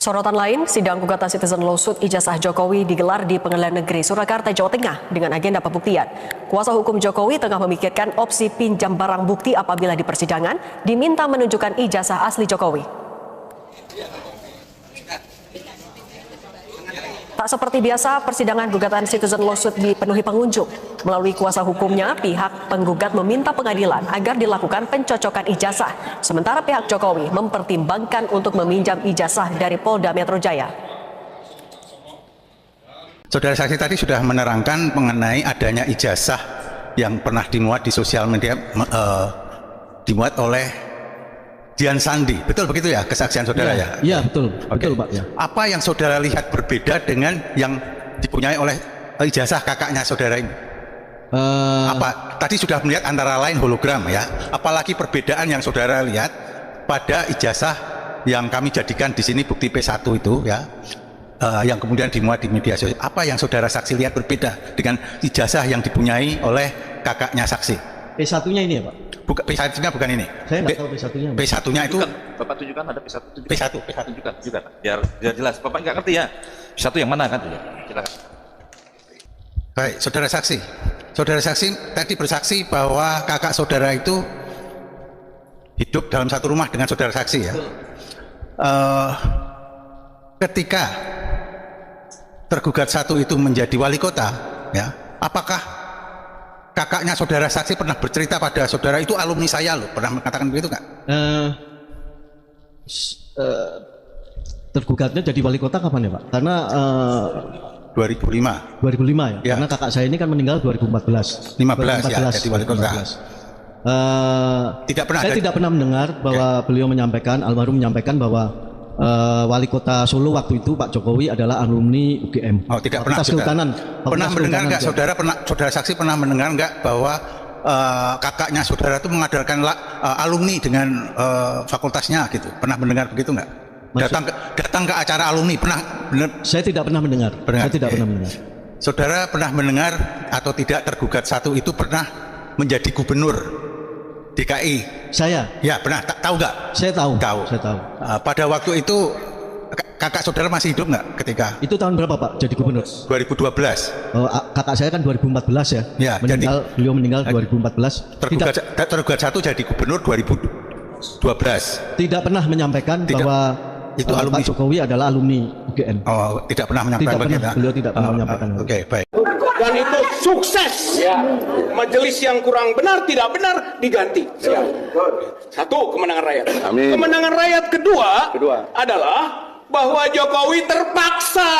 Sorotan lain, sidang gugatan citizen lawsuit ijazah Jokowi digelar di Pengadilan Negeri Surakarta, Jawa Tengah dengan agenda pembuktian. Kuasa hukum Jokowi tengah memikirkan opsi pinjam barang bukti apabila di persidangan diminta menunjukkan ijazah asli Jokowi. Tak seperti biasa, persidangan gugatan citizen lawsuit dipenuhi pengunjung. Melalui kuasa hukumnya, pihak penggugat meminta pengadilan agar dilakukan pencocokan ijazah, sementara pihak Jokowi mempertimbangkan untuk meminjam ijazah dari Polda Metro Jaya. Saudara saksi tadi sudah menerangkan mengenai adanya ijazah yang pernah dimuat di sosial media, dimuat oleh Dian Sandi, betul begitu ya kesaksian saudara ya? Iya betul, betul Pak ya. Apa yang saudara lihat berbeda dengan yang dipunyai oleh ijazah kakaknya saudara ini? Apa? Tadi sudah melihat antara lain hologram ya, apalagi perbedaan yang saudara lihat pada ijazah yang kami jadikan di sini bukti P1 itu ya, yang kemudian dimuat di media sosial. Apa yang saudara saksi lihat berbeda dengan ijazah yang dipunyai oleh kakaknya saksi? P1-nya ini ya Pak? P1-nya bukan ini. Saya nggak tahu P1-nya. P1-nya itu Bapak tunjukkan ada P1. P1. Tunjukkan. Biar jelas. Bapak nggak ngerti ya. P1 yang mana kan? Silakan. Baik, saudara saksi. Saudara saksi tadi bersaksi bahwa kakak saudara itu hidup dalam satu rumah dengan saudara saksi ya. Ketika tergugat satu itu menjadi wali kota, ya, apakah kakaknya saudara saksi pernah bercerita pada saudara itu alumni saya loh, pernah mengatakan begitu nggak? Tergugatnya jadi wali kota kapan ya Pak? Karena 2005 ya? Ya. Karena kakak saya ini kan meninggal 2014 ya, jadi wali kota. Saya tidak pernah mendengar bahwa beliau menyampaikan, almarhum menyampaikan bahwa wali kota Solo waktu itu Pak Jokowi adalah alumni UGM. Oh, tidak pernah. Pernah mendengar nggak saudara? Saudara saksi pernah mendengar nggak bahwa kakaknya saudara itu mengajarkan alumni dengan fakultasnya gitu? Pernah mendengar begitu nggak? Datang ke acara alumni pernah? Saya tidak pernah mendengar. Saya tidak pernah mendengar. Saudara pernah mendengar atau tidak tergugat satu itu pernah menjadi gubernur DKI? Saya? Ya pernah. Tahu nggak? Saya tahu. Saya tahu. Pada waktu itu kakak saudara masih hidup nggak ketika? Itu tahun berapa Pak jadi gubernur? 2012. Kakak saya kan 2014 ya. Ya, beliau meninggal 2014. Tergugat satu jadi gubernur 2012. Tidak pernah menyampaikan bahwa itu Pak Jokowi adalah alumni UGM. Oh, tidak pernah menyampaikan begitu. Beliau tidak pernah menyampaikan. Oke, baik. Dan itu sukses. Majelis yang kurang benar, tidak benar diganti. Satu, kemenangan rakyat. Amin. Kemenangan rakyat kedua adalah bahwa Jokowi terpaksa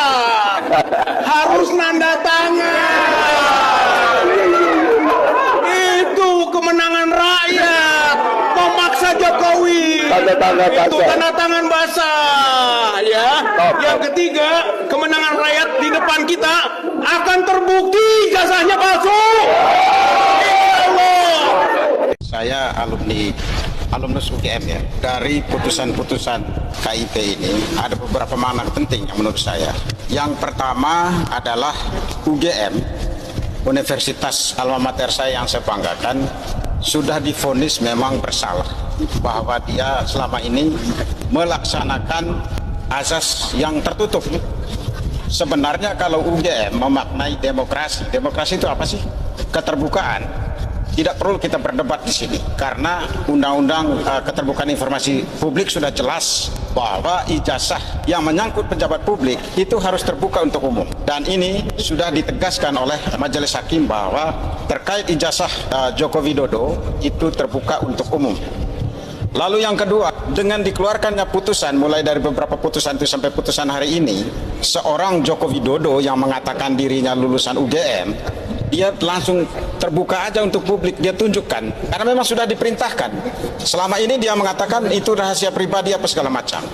harus nanda tangan. Itu kemenangan rakyat, memaksa Jokowi. Itu tanda tangan basah ya. Yang ketiga, kemenangan rakyat di depan kita akan terbukti ijazahnya palsu. Saya alumnus UGM ya. Dari putusan-putusan KIP ini ada beberapa makna penting yang menurut saya. Yang pertama adalah UGM, Universitas alma mater saya yang saya banggakan, sudah divonis memang bersalah bahwa dia selama ini melaksanakan azas yang tertutup. Sebenarnya kalau UGM memaknai demokrasi itu apa sih? Keterbukaan. Tidak perlu kita berdebat di sini karena Undang-Undang Keterbukaan Informasi Publik sudah jelas bahwa ijazah yang menyangkut pejabat publik itu harus terbuka untuk umum. Dan ini sudah ditegaskan oleh Majelis Hakim bahwa terkait ijazah Joko Widodo itu terbuka untuk umum. Lalu yang kedua, dengan dikeluarkannya putusan mulai dari beberapa putusan itu sampai putusan hari ini, seorang Joko Widodo yang mengatakan dirinya lulusan UGM, dia langsung terbuka aja untuk publik, dia tunjukkan karena memang sudah diperintahkan. Selama ini dia mengatakan itu rahasia pribadi apa segala macam.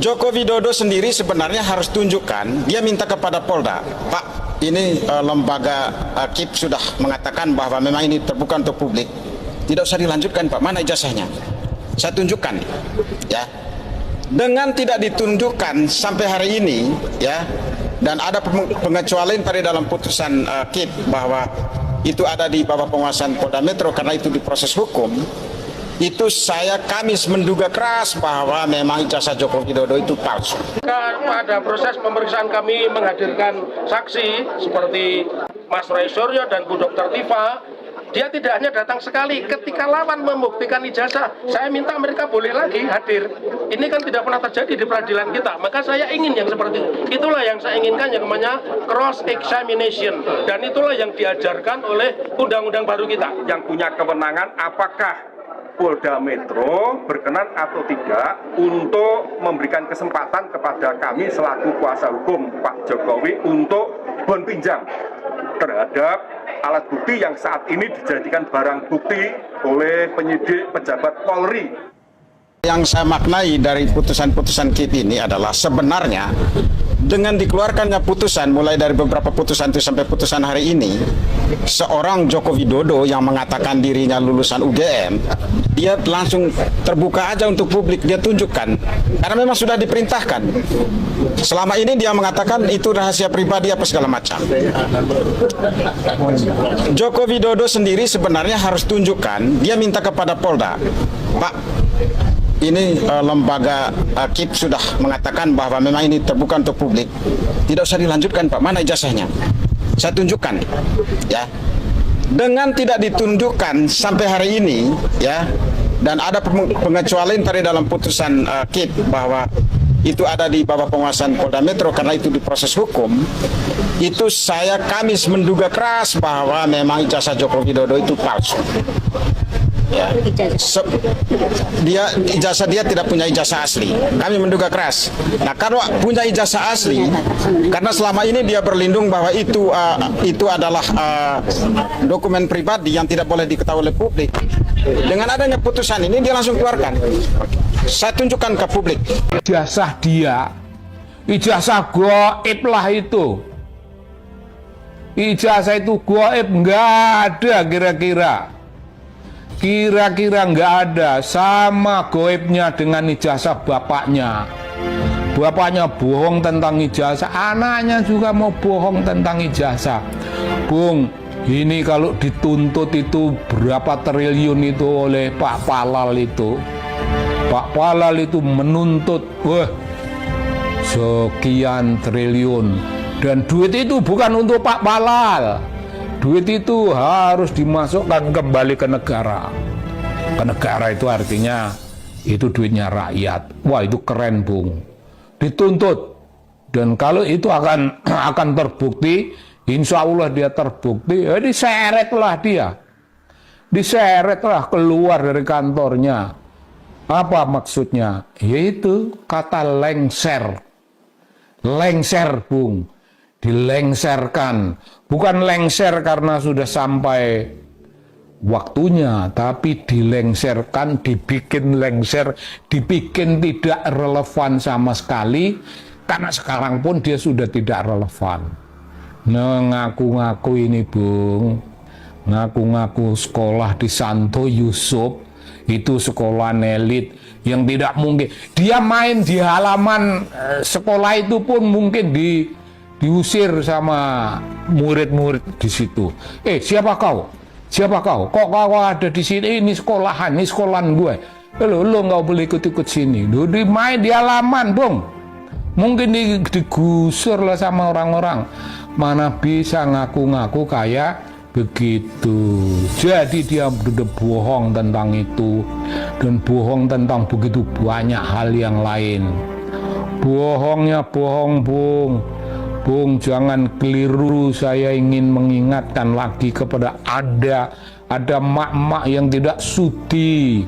Joko Widodo sendiri sebenarnya harus tunjukkan, dia minta kepada Polda, Pak, ini lembaga KIP sudah mengatakan bahwa memang ini terbuka untuk publik, tidak usah dilanjutkan Pak, mana ijazahnya? Saya tunjukkan ya. Dengan tidak ditunjukkan sampai hari ini ya, dan ada pengecualian pada dalam putusan KIP bahwa itu ada di bawah penguasaan Polda Metro karena itu diproses hukum, itu kami menduga keras bahwa memang ijazah Joko Widodo itu palsu. pada proses pemeriksaan kami menghadirkan saksi seperti Mas Roy Suryo dan Bu Dr. Tifa, dia tidak hanya datang sekali, ketika lawan membuktikan ijazah, saya minta mereka boleh lagi hadir. Ini kan tidak pernah terjadi di peradilan kita, maka saya ingin yang seperti itu. Itulah yang saya inginkan, yang namanya cross examination, dan itulah yang diajarkan oleh undang-undang baru kita. Yang punya kewenangan apakah Polda Metro berkenan atau tidak untuk memberikan kesempatan kepada kami selaku kuasa hukum Pak Jokowi untuk bon pinjam terhadap alat bukti yang saat ini dijadikan barang bukti oleh penyidik pejabat Polri. Yang saya maknai dari putusan-putusan KIP ini adalah sebenarnya dengan dikeluarkannya putusan mulai dari beberapa putusan itu sampai putusan hari ini, seorang Joko Widodo yang mengatakan dirinya lulusan UGM, dia langsung terbuka aja untuk publik, dia tunjukkan karena memang sudah diperintahkan. Selama ini dia mengatakan itu rahasia pribadi apa segala macam. Joko Widodo sendiri sebenarnya harus tunjukkan, dia minta kepada Polda, Pak, ini lembaga KIP sudah mengatakan bahwa memang ini terbuka untuk publik, tidak usah dilanjutkan Pak, mana ijazahnya, saya tunjukkan ya. Dengan tidak ditunjukkan sampai hari ini ya, dan ada pengecualian tadi dalam putusan KIP bahwa itu ada di bawah penguasaan Polda Metro karena itu diproses hukum, itu kami menduga keras bahwa memang ijazah Joko Widodo itu palsu. Ya. Ijazah dia tidak punya ijazah asli. Kami menduga keras. Nah, kalau punya ijazah asli, karena selama ini dia berlindung bahwa itu adalah dokumen pribadi yang tidak boleh diketahui oleh publik. Dengan adanya putusan ini dia langsung keluarkan. Saya tunjukkan ke publik. Ijazah dia, ijazah gaib lah itu. Ijazah itu gaib, nggak ada kira-kira nggak ada, sama gaibnya dengan ijazah bapaknya. Bapaknya bohong tentang ijazah, anaknya juga mau bohong tentang ijazah. Bung, ini kalau dituntut itu berapa triliun itu oleh Pak Palal itu. Pak Palal itu menuntut sekian triliun, dan duit itu bukan untuk Pak Palal. Duit itu harus dimasukkan kembali ke negara. Ke negara itu artinya itu duitnya rakyat. Wah, itu keren, Bung. Dituntut. Dan kalau itu akan terbukti, insya Allah dia terbukti, ya diseretlah dia. Diseretlah keluar dari kantornya. Apa maksudnya? Yaitu kata lengser. Lengser, Bung. Dilengserkan, bukan lengser karena sudah sampai waktunya, tapi dilengserkan, dibikin lengser, dibikin tidak relevan sama sekali, karena sekarang pun dia sudah tidak relevan. Ngaku-ngaku ini, Bung, ngaku-ngaku sekolah di Santo Yusuf, itu sekolah elit yang tidak mungkin. Dia main di halaman sekolah itu pun mungkin diusir sama murid-murid di situ. Siapa kau? Siapa kau? Kok kau ada di sini? Ini sekolahan gue. Lo nggak boleh ikut-ikut sini. Lo main di halaman, Bung. Mungkin digusur lah sama orang-orang. Mana bisa ngaku-ngaku kayak begitu. Jadi dia udah bohong tentang itu, dan bohong tentang begitu banyak hal yang lain. Bohongnya bohong, Bung. Bung, jangan keliru. Saya ingin mengingatkan lagi kepada ada mak-mak yang tidak sudi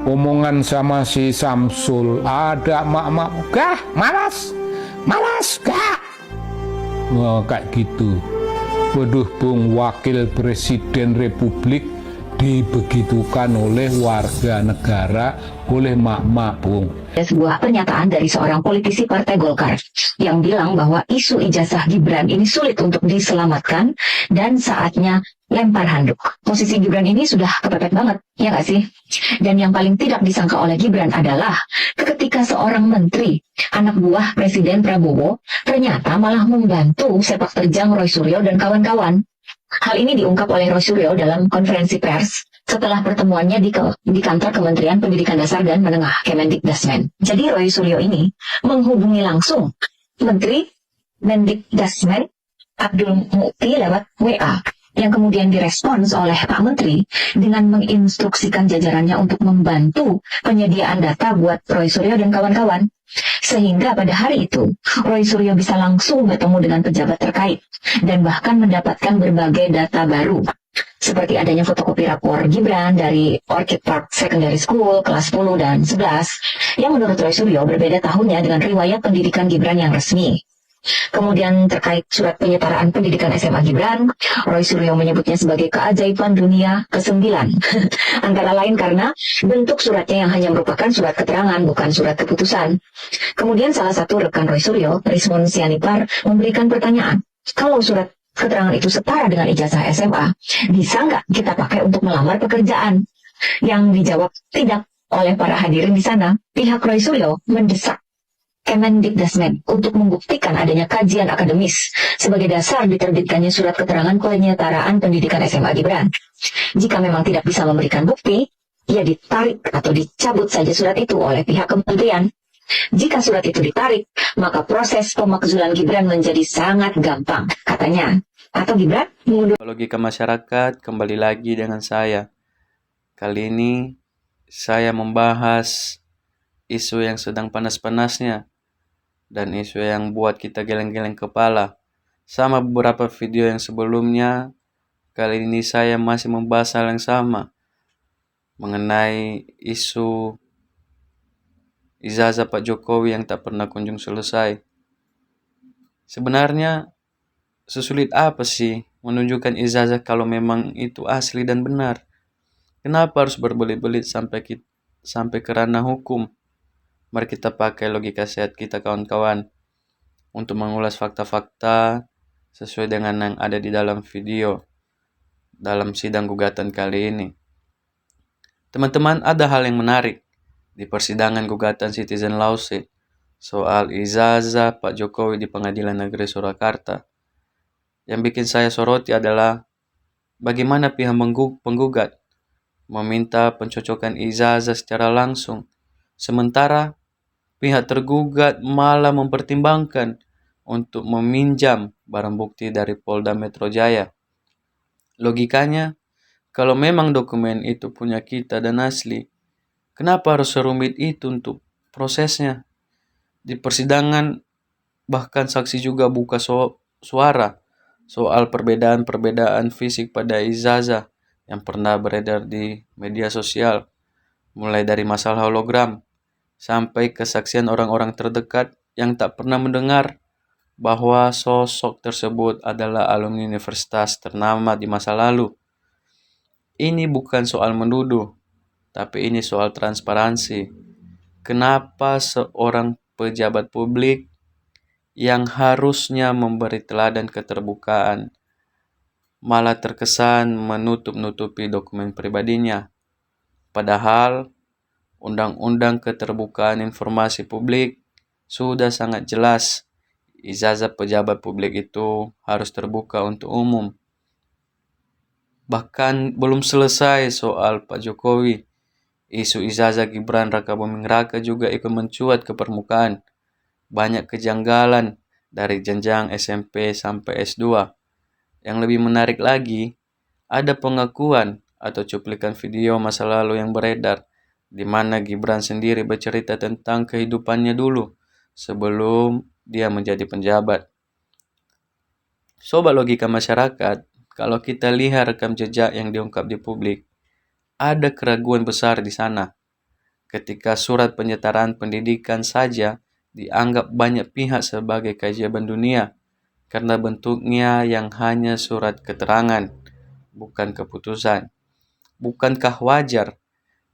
omongan sama si Samsul. Ada mak-mak, gah, malas, gah. Wah, kayak gitu. Waduh, Bung, wakil presiden Republik dibegitukan oleh warga negara, oleh mak-mak, Bung. Ada sebuah pernyataan dari seorang politisi Partai Golkar yang bilang bahwa isu ijazah Gibran ini sulit untuk diselamatkan dan saatnya lempar handuk. Posisi Gibran ini sudah kepepet banget, ya nggak sih? Dan yang paling tidak disangka oleh Gibran adalah ketika seorang menteri, anak buah Presiden Prabowo, ternyata malah membantu sepak terjang Roy Suryo dan kawan-kawan. Hal ini diungkap oleh Roy Suryo dalam konferensi pers setelah pertemuannya di kantor Kementerian Pendidikan Dasar dan Menengah Kemendikdasmen. Jadi Roy Suryo ini menghubungi langsung Menteri Mendikdasmen Abdul Mukti lewat WA, yang kemudian direspons oleh Pak Menteri dengan menginstruksikan jajarannya untuk membantu penyediaan data buat Roy Suryo dan kawan-kawan. Sehingga pada hari itu, Roy Suryo bisa langsung bertemu dengan pejabat terkait dan bahkan mendapatkan berbagai data baru. Seperti adanya fotokopi rapor Gibran dari Orchid Park Secondary School kelas 10 dan 11 yang menurut Roy Suryo berbeda tahunnya dengan riwayat pendidikan Gibran yang resmi. Kemudian terkait surat penyetaraan pendidikan SMA Gibran, Roy Suryo menyebutnya sebagai keajaiban dunia ke-9. Antara lain karena bentuk suratnya yang hanya merupakan surat keterangan, bukan surat keputusan. Kemudian salah satu rekan Roy Suryo, Rismon Sianipar, memberikan pertanyaan, kalau surat keterangan itu setara dengan ijazah SMA, bisa nggak kita pakai untuk melamar pekerjaan? Yang dijawab tidak oleh para hadirin di sana. Pihak Roy Suryo mendesak Kemendikdasmen untuk membuktikan adanya kajian akademis sebagai dasar diterbitkannya surat keterangan penyetaraan pendidikan SMA Gibran. Jika memang tidak bisa memberikan bukti, ya ditarik atau dicabut saja surat itu oleh pihak kementerian. Jika surat itu ditarik, maka proses pemakzulan Gibran menjadi sangat gampang, katanya. Atau Gibran mengundur. Logika masyarakat, kembali lagi dengan saya. Kali ini saya membahas isu yang sedang panas-panasnya dan isu yang buat kita geleng-geleng kepala. Sama beberapa video yang sebelumnya, kali ini saya masih membahas hal yang sama mengenai isu ijazah Pak Jokowi yang tak pernah kunjung selesai. Sebenarnya sesulit apa sih menunjukkan ijazah kalau memang itu asli dan benar? Kenapa harus berbelit-belit sampai ke ranah hukum? Mari kita pakai logika sehat kita kawan-kawan untuk mengulas fakta-fakta sesuai dengan yang ada di dalam video dalam sidang gugatan kali ini. Teman-teman, ada hal yang menarik di persidangan gugatan Citizen Lawsuit soal ijazah Pak Jokowi di Pengadilan Negeri Surakarta. Yang bikin saya soroti adalah bagaimana pihak penggugat meminta pencocokan ijazah secara langsung, sementara pihak tergugat malah mempertimbangkan untuk meminjam barang bukti dari Polda Metro Jaya. Logikanya, kalau memang dokumen itu punya kita dan asli, kenapa harus serumit itu untuk prosesnya? Di persidangan, bahkan saksi juga buka suara soal perbedaan-perbedaan fisik pada ijazah yang pernah beredar di media sosial, mulai dari masalah hologram sampai kesaksian orang-orang terdekat yang tak pernah mendengar bahwa sosok tersebut adalah alumni universitas ternama di masa lalu. Ini bukan soal menuduh, tapi ini soal transparansi. Kenapa seorang pejabat publik yang harusnya memberi teladan keterbukaan malah terkesan menutup-nutupi dokumen pribadinya? Padahal Undang-Undang Keterbukaan Informasi Publik sudah sangat jelas, ijazah pejabat publik itu harus terbuka untuk umum. Bahkan belum selesai soal Pak Jokowi, isu ijazah Gibran Raka Buming Raka juga ikut mencuat ke permukaan. Banyak kejanggalan dari jenjang SMP sampai S2. Yang lebih menarik lagi, ada pengakuan atau cuplikan video masa lalu yang beredar, di mana Gibran sendiri bercerita tentang kehidupannya dulu sebelum dia menjadi penjabat. Sobat logika masyarakat, kalau kita lihat rekam jejak yang diungkap di publik, ada keraguan besar di sana. Ketika surat penyetaraan pendidikan saja dianggap banyak pihak sebagai keajaiban dunia karena bentuknya yang hanya surat keterangan, bukan keputusan. Bukankah wajar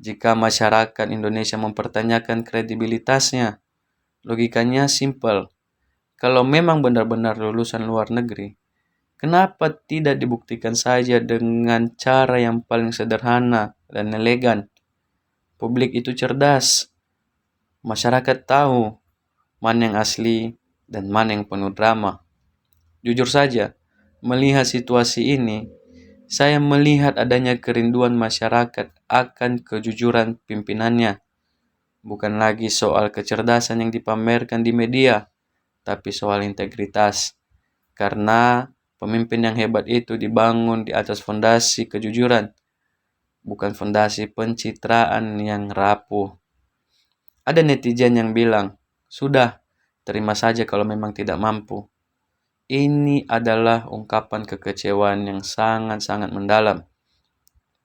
jika masyarakat Indonesia mempertanyakan kredibilitasnya? Logikanya simpel. Kalau memang benar-benar lulusan luar negeri, kenapa tidak dibuktikan saja dengan cara yang paling sederhana dan elegan? Publik itu cerdas. Masyarakat tahu mana yang asli dan mana yang penuh drama. Jujur saja, melihat situasi ini, Saya melihat adanya kerinduan masyarakat akan kejujuran pimpinannya, bukan lagi soal kecerdasan yang dipamerkan di media, tapi soal integritas. Karena pemimpin yang hebat itu dibangun di atas fondasi kejujuran, bukan fondasi pencitraan yang rapuh. Ada netizen yang bilang, "Sudah, terima saja kalau memang tidak mampu." Ini adalah ungkapan kekecewaan yang sangat-sangat mendalam.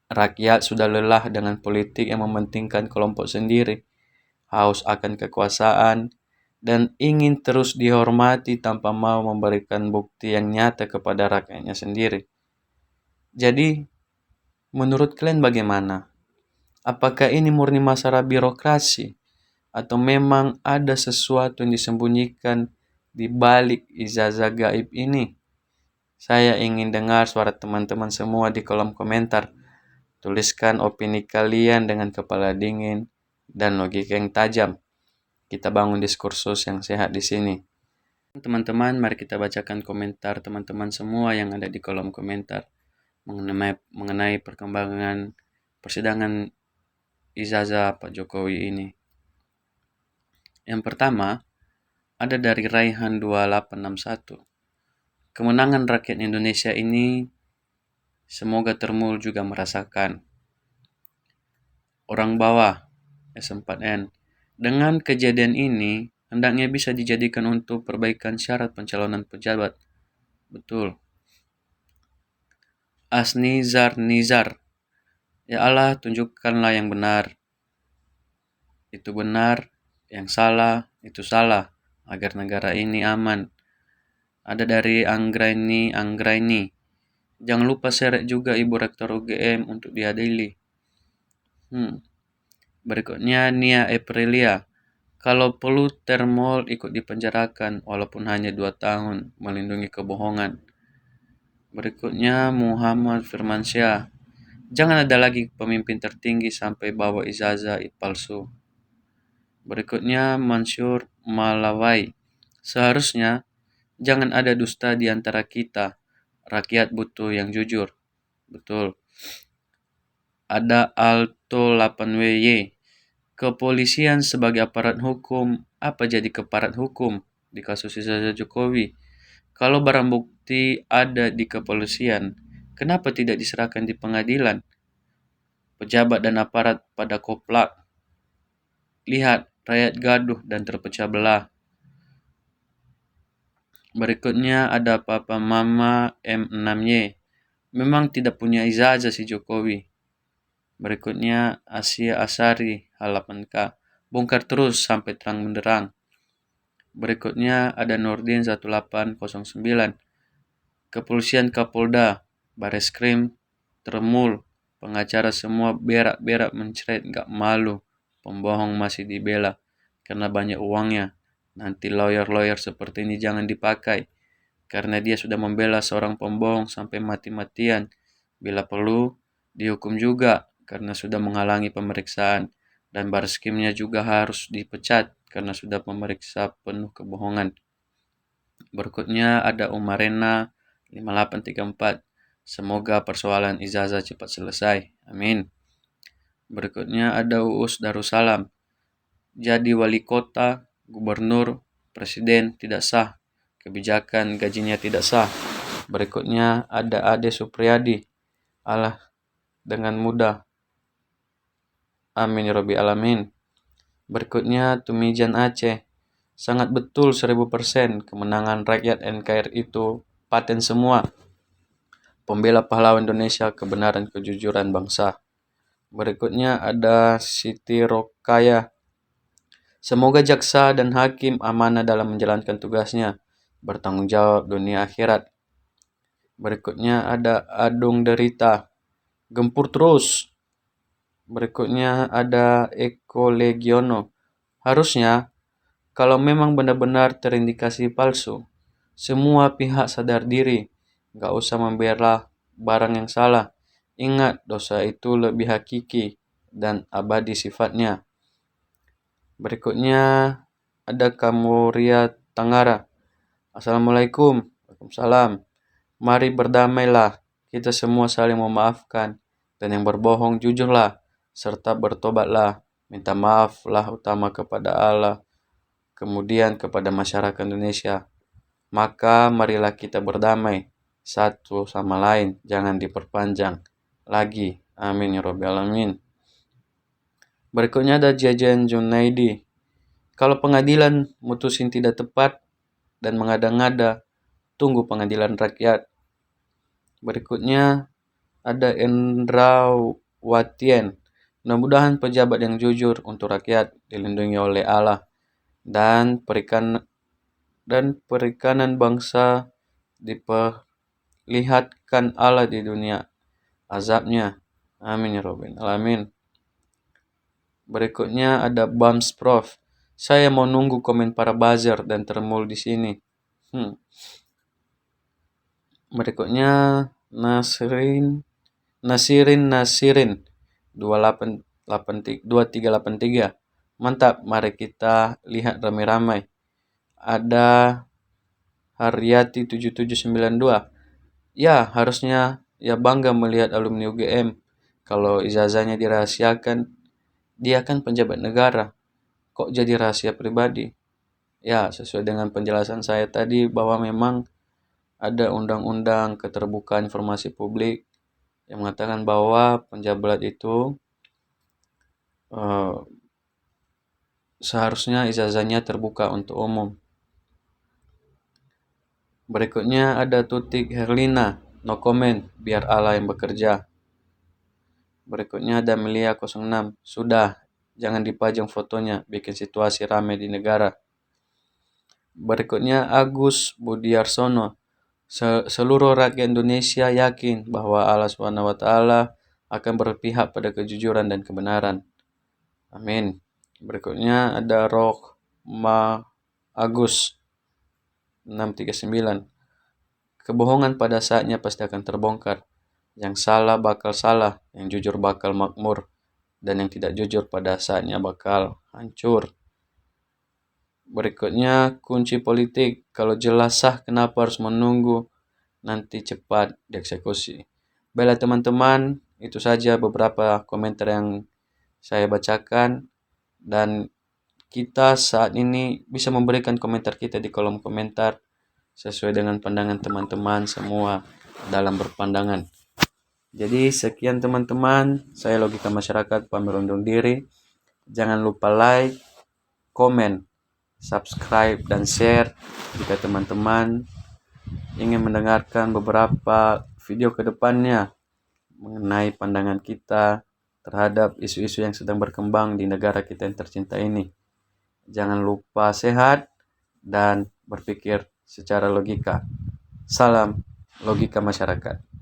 Rakyat sudah lelah dengan politik yang mementingkan kelompok sendiri, haus akan kekuasaan, dan ingin terus dihormati tanpa mau memberikan bukti yang nyata kepada rakyatnya sendiri. Jadi, menurut kalian bagaimana? Apakah ini murni masalah birokrasi? Atau memang ada sesuatu yang disembunyikan di balik ijazah gaib ini? Saya ingin dengar suara teman-teman semua di kolom komentar. Tuliskan opini kalian dengan kepala dingin dan logika yang tajam. Kita bangun diskursus yang sehat di sini. Teman-teman, mari kita bacakan komentar teman-teman semua yang ada di kolom komentar mengenai perkembangan persidangan ijazah Pak Jokowi ini. Yang pertama, ada dari Raihan 2861. Kemenangan rakyat Indonesia ini semoga Termul juga merasakan. Orang bawah, S4N. Dengan kejadian ini, hendaknya bisa dijadikan untuk perbaikan syarat pencalonan pejabat. Betul. Asnizar Nizar. Ya Allah, tunjukkanlah yang benar. Itu benar, yang salah, itu salah, agar negara ini aman. Ada dari Anggraini. Jangan lupa seret juga Ibu Rektor UGM untuk diadili. Berikutnya Nia Aprilia. Kalau perlu Termol ikut dipenjarakan walaupun hanya 2 tahun melindungi kebohongan. Berikutnya Muhammad Firmansyah. Jangan ada lagi pemimpin tertinggi sampai bawa ijazah palsu. Berikutnya Mansur Malawai. Seharusnya jangan ada dusta di antara kita. Rakyat butuh yang jujur. Betul. Ada Alto 8WY. Kepolisian sebagai aparat hukum, apa jadi keparat hukum di kasus ijazah Jokowi? Kalau barang bukti ada di kepolisian, kenapa tidak diserahkan di pengadilan? Pejabat dan aparat pada koplak. Lihat, rakyat gaduh dan terpecah belah. Berikutnya ada Papa Mama M6Y. Memang tidak punya ijazah si Jokowi. Berikutnya Asia Asari H8K. Bongkar terus sampai terang benderang. Berikutnya ada Nurdin 1809. Kepolisian Kapolda, Bareskrim, Termul, pengacara semua berak-berak mencret gak malu. Pembohong masih dibela karena banyak uangnya. Nanti lawyer-lawyer seperti ini jangan dipakai. Karena dia sudah membela seorang pembohong sampai mati-matian. Bila perlu, dihukum juga karena sudah menghalangi pemeriksaan. Dan Bareskrimnya juga harus dipecat karena sudah memeriksa penuh kebohongan. Berikutnya ada Umarena 5834. Semoga persoalan ijazah cepat selesai. Amin. Berikutnya ada Uus Darussalam. Jadi wali kota, gubernur, presiden tidak sah. Kebijakan gajinya tidak sah. Berikutnya ada Ade Supriyadi. Allah dengan mudah. Amin ya Rabbil Alamin. Berikutnya Tumijan Aceh. Sangat betul 1000% kemenangan rakyat NKRI itu paten semua. Pembela pahlawan Indonesia, kebenaran kejujuran bangsa. Berikutnya ada Siti Rokaya. Semoga jaksa dan hakim amanah dalam menjalankan tugasnya, bertanggung jawab dunia akhirat. Berikutnya ada Adung Derita. Gempur terus. Berikutnya ada Eko Legiono. Harusnya, kalau memang benar-benar terindikasi palsu, semua pihak sadar diri. Gak usah membela barang yang salah. Ingat, dosa itu lebih hakiki dan abadi sifatnya. Berikutnya ada Kamuria Tangara. Assalamualaikum. Waalaikumsalam. Mari berdamailah. kita semua saling memaafkan, dan yang berbohong jujurlah, serta bertobatlah, minta maaflah utama kepada Allah, kemudian kepada masyarakat Indonesia. Maka marilah kita berdamai satu sama lain, jangan diperpanjang lagi. Amin ya Rabbal Alamin. Berikutnya ada Jajan Junaidi. Kalau pengadilan mutusin tidak tepat dan mengada-ngada, tunggu pengadilan rakyat. Berikutnya ada Endrawatien. Mudah-mudahan pejabat yang jujur untuk rakyat dilindungi oleh Allah dan perikanan bangsa diperlihatkan Allah di dunia azabnya. Amin ya Rabbal Alamin. Berikutnya ada Bams Prof. Saya mau nunggu komen para buzzer dan termul di sini. Berikutnya Nasirin 2383. Mantap, mari kita lihat ramai-ramai. Ada Haryati 7792. Ya, harusnya ya bangga melihat alumni UGM. Kalau ijazahnya dirahasiakan, dia kan pejabat negara. Kok jadi rahasia pribadi? Ya, sesuai dengan penjelasan saya tadi bahwa memang ada undang-undang keterbukaan informasi publik yang mengatakan bahwa penjabat itu seharusnya ijazahnya terbuka untuk umum. Berikutnya ada Tutik Herlina, no comment, biar Allah yang bekerja. Berikutnya ada Melia 06, sudah, jangan dipajang fotonya, bikin situasi ramai di negara. Berikutnya Agus Budiarsono, seluruh rakyat Indonesia yakin bahwa Allah SWT akan berpihak pada kejujuran dan kebenaran. Amin. Berikutnya ada Rohma Agus 639. Kebohongan pada saatnya pasti akan terbongkar. Yang salah bakal salah, yang jujur bakal makmur, dan yang tidak jujur pada saatnya bakal hancur. Berikutnya kunci politik. Kalau jelas sah, kenapa harus menunggu? Nanti cepat dieksekusi. Baiklah teman-teman, itu saja beberapa komentar yang saya bacakan. Dan kita saat ini bisa memberikan komentar kita di kolom komentar sesuai dengan pandangan teman-teman semua dalam berpandangan. Jadi sekian teman-teman, saya Logika Masyarakat pamit undur diri. Jangan lupa like, komen, subscribe, dan share jika teman-teman ingin mendengarkan beberapa video ke depannya mengenai pandangan kita terhadap isu-isu yang sedang berkembang di negara kita yang tercinta ini. Jangan lupa sehat dan berpikir secara logika. Salam Logika Masyarakat.